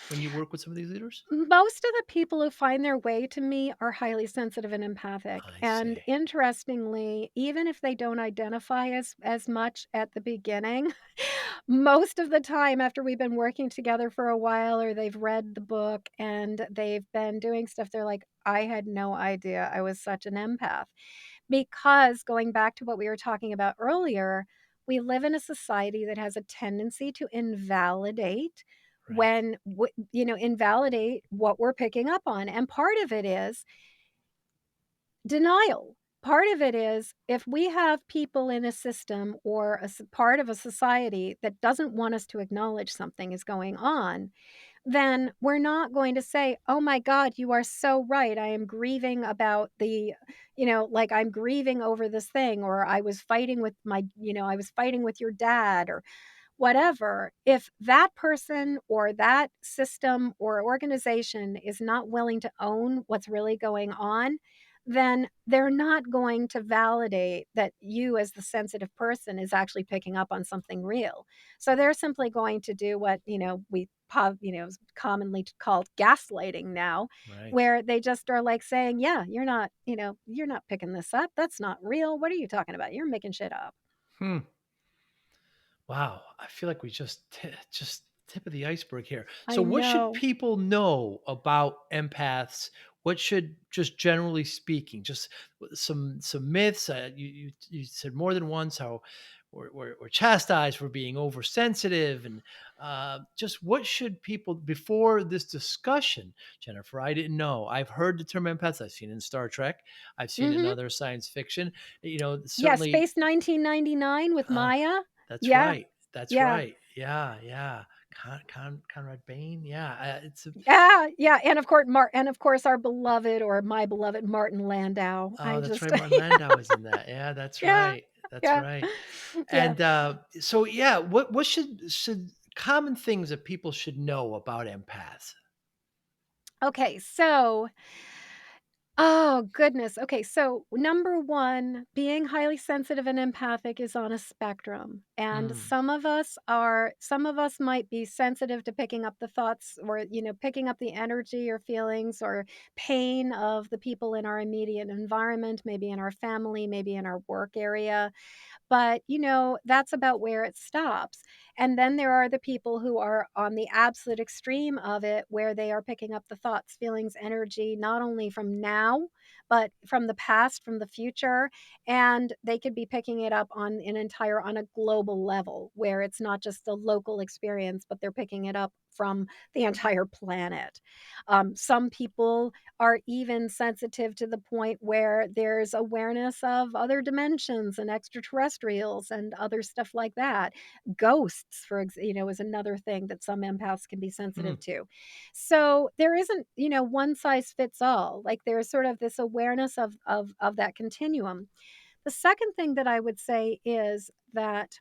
when you work with some of these leaders? Most of the people who find their way to me are highly sensitive and empathic. I And see. interestingly, even if they don't identify as much at the beginning, most of the time after we've been working together for a while or they've read the book and they've been doing stuff, they're like, I had no idea I was such an empath. Because going back to what we were talking about earlier, we live in a society that has a tendency to invalidate Right. invalidate what we're picking up on. And part of it is denial. Part of it is if we have people in a system or part of a society that doesn't want us to acknowledge something is going on, then we're not going to say, "Oh my god, you are so right. I am grieving about like I'm grieving over this thing, or I was fighting with your dad, or whatever." If that person or that system or organization is not willing to own what's really going on, then they're not going to validate that you as the sensitive person is actually picking up on something real. So they're simply going to do what, is commonly called gaslighting now, Right. where they just are like saying, "Yeah, you're not picking this up. That's not real. What are you talking about? You're making shit up." Hmm. Wow, I feel like we just tip of the iceberg here. So I what should know. people know about empaths? What should, just generally speaking, just some myths? You said more than once how we're chastised for being oversensitive, and just what should people before this discussion, Jennifer? I didn't know. I've heard the term empaths. I've seen it in Star Trek. I've seen it in Mhm. other science fiction. Yeah, Certainly. Space 1999 with Uh, Maya. that's Yeah, right. That's yeah. right. Yeah, yeah. Conrad Bain. Yeah, it's a Yeah, yeah, and of course, our beloved or my beloved Martin Landau. oh, I that's just right. Martin Landau is in that. Yeah, that's yeah, right. That's yeah, right. yeah. And so, yeah, what should common things that people should know about empaths? Okay, so oh, goodness. Okay, so number 1, being highly sensitive and empathic is on a spectrum, and Mm, some of us might be sensitive to picking up the thoughts or, picking up the energy or feelings or pain of the people in our immediate environment, maybe in our family, maybe in our work area, but, that's about where it stops. And then there are the people who are on the absolute extreme of it, where they are picking up the thoughts, feelings, energy, not only from now, but from the past, from the future. And they could be picking it up on a global level, where it's not just a local experience, but they're picking it up from the entire planet. Some people are even sensitive to the point where there's awareness of other dimensions and extraterrestrials and other stuff like that. Ghosts, is another thing that some empaths can be Hmm. sensitive to. So there isn't, one size fits all. Like, there's sort of this awareness of that continuum. The second thing that I would say is that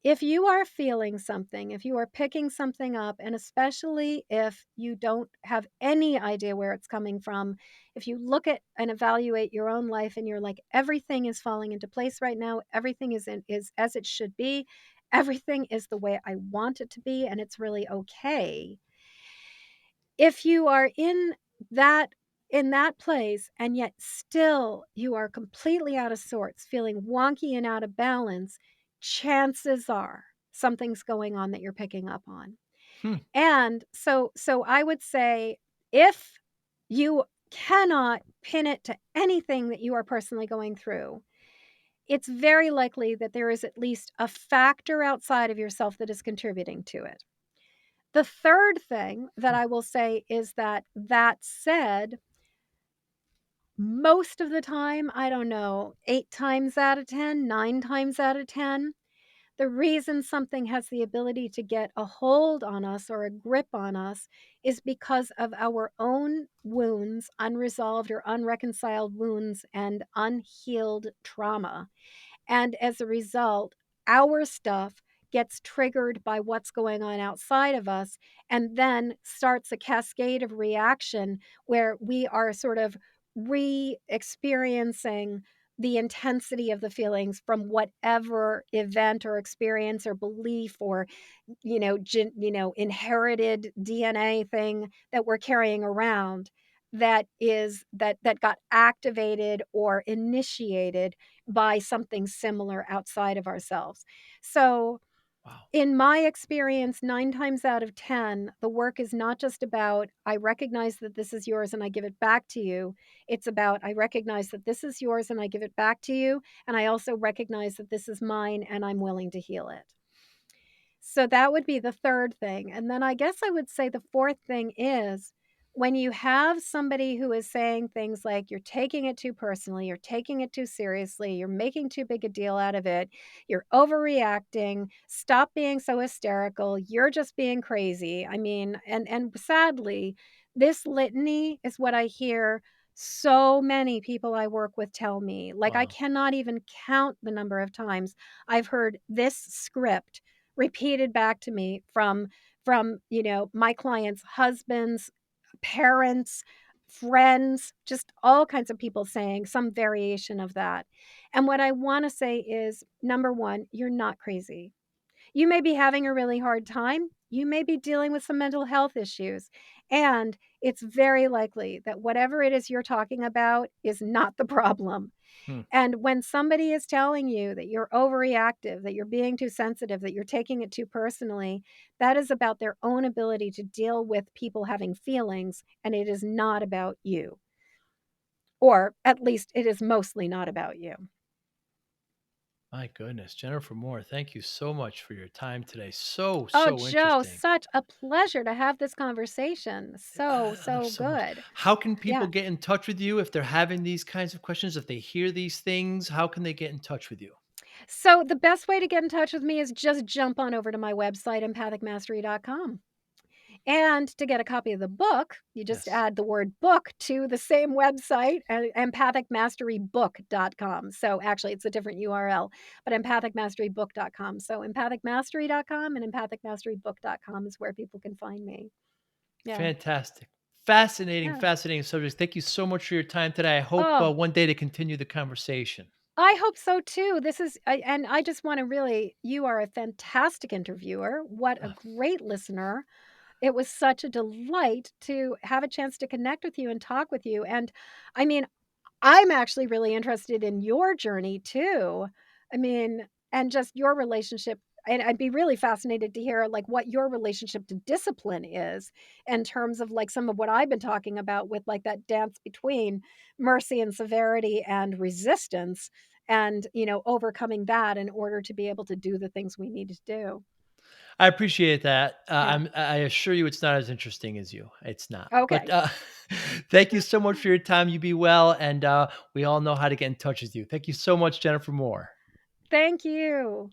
if you are feeling something, if you are picking something up, and especially if you don't have any idea where it's coming from, if you look at and evaluate your own life and you're like, everything is falling into place right now, everything is as it should be, everything is the way I want it to be, and it's really okay. If you are that in that place, and yet still you are completely out of sorts, feeling wonky and out of balance, chances are something's going on that you're picking up on. Hmm. And so I would say, if you cannot pin it to anything that you are personally going through, it's very likely that there is at least a factor outside of yourself that is contributing to it. The third thing that Hmm. I will say is that said, most of the time, I don't know, 8 times out of 10, 9 times out of 10, the reason something has the ability to get a hold on us or a grip on us is because of our own wounds, unresolved or unreconciled wounds, and unhealed trauma. And as a result, our stuff gets triggered by what's going on outside of us, and then starts a cascade of reaction where we are sort of re experiencing the intensity of the feelings from whatever event or experience or belief or inherited DNA thing that we're carrying around, that got activated or initiated by something similar outside of ourselves. So, Wow. in my experience, 9 times out of 10, the work is not just about, I recognize that this is yours and I give it back to you. It's about, I recognize that this is yours and I give it back to you. And I also recognize that this is mine and I'm willing to heal it. So that would be the third thing, and then I guess I would say the fourth thing is, when you have somebody who is saying things like, "You're taking it too personally, you're taking it too seriously, you're making too big a deal out of it, you're overreacting, stop being so hysterical, you're just being crazy." I mean, and sadly, this litany is what I hear so many people I work with tell me. Like, I Wow. cannot even count the number of times I've heard this script repeated back to me from my clients' husbands, parents, friends, just all kinds of people saying some variation of that. And what I want to say is, number 1, you're not crazy. You may be having a really hard time. You may be dealing with some mental health issues. And it's very likely that whatever it is you're talking about is not the problem. Hmm. And when somebody is telling you that you're overreactive, that you're being too sensitive, that you're taking it too personally, that is about their own ability to deal with people having feelings, and it is not about you. Or at least it is mostly not about you. My goodness, Jennifer Moore, thank you so much for your time today. So, Oh, so Joe, interesting. such a pleasure to have this conversation. So, I love so so much. good. How can people Yeah. get in touch with you if they're having these kinds of questions? If they hear these things, how can they get in touch with you? So the best way to get in touch with me is just jump on over to my website, empathicmastery.com. And to get a copy of the book, you just Yes. add the word book to the same website, empathicmasterybook.com. So actually, it's a different URL, but empathicmasterybook.com. So empathicmastery.com and empathicmasterybook.com is where people can find me. Yeah. Fantastic. Fascinating, Yeah. fascinating subjects. Thank you so much for your time today. I hope Oh, one day to continue the conversation. I hope so too. And I just want to really, you are a fantastic interviewer. What a Uh, great listener. It was such a delight to have a chance to connect with you and talk with you. And I mean, I'm actually really interested in your journey too. I mean, and just your relationship. and I'd be really fascinated to hear, like, what your relationship to discipline is in terms of, like, some of what I've been talking about with, like, that dance between mercy and severity and resistance and, overcoming that in order to be able to do the things we need to do. I appreciate that. Yeah. I assure you it's not as interesting as you. It's not. But, Okay. thank you so much for your time. You be well, and, we all know how to get in touch with you. Thank you so much, Jennifer Moore. Thank you.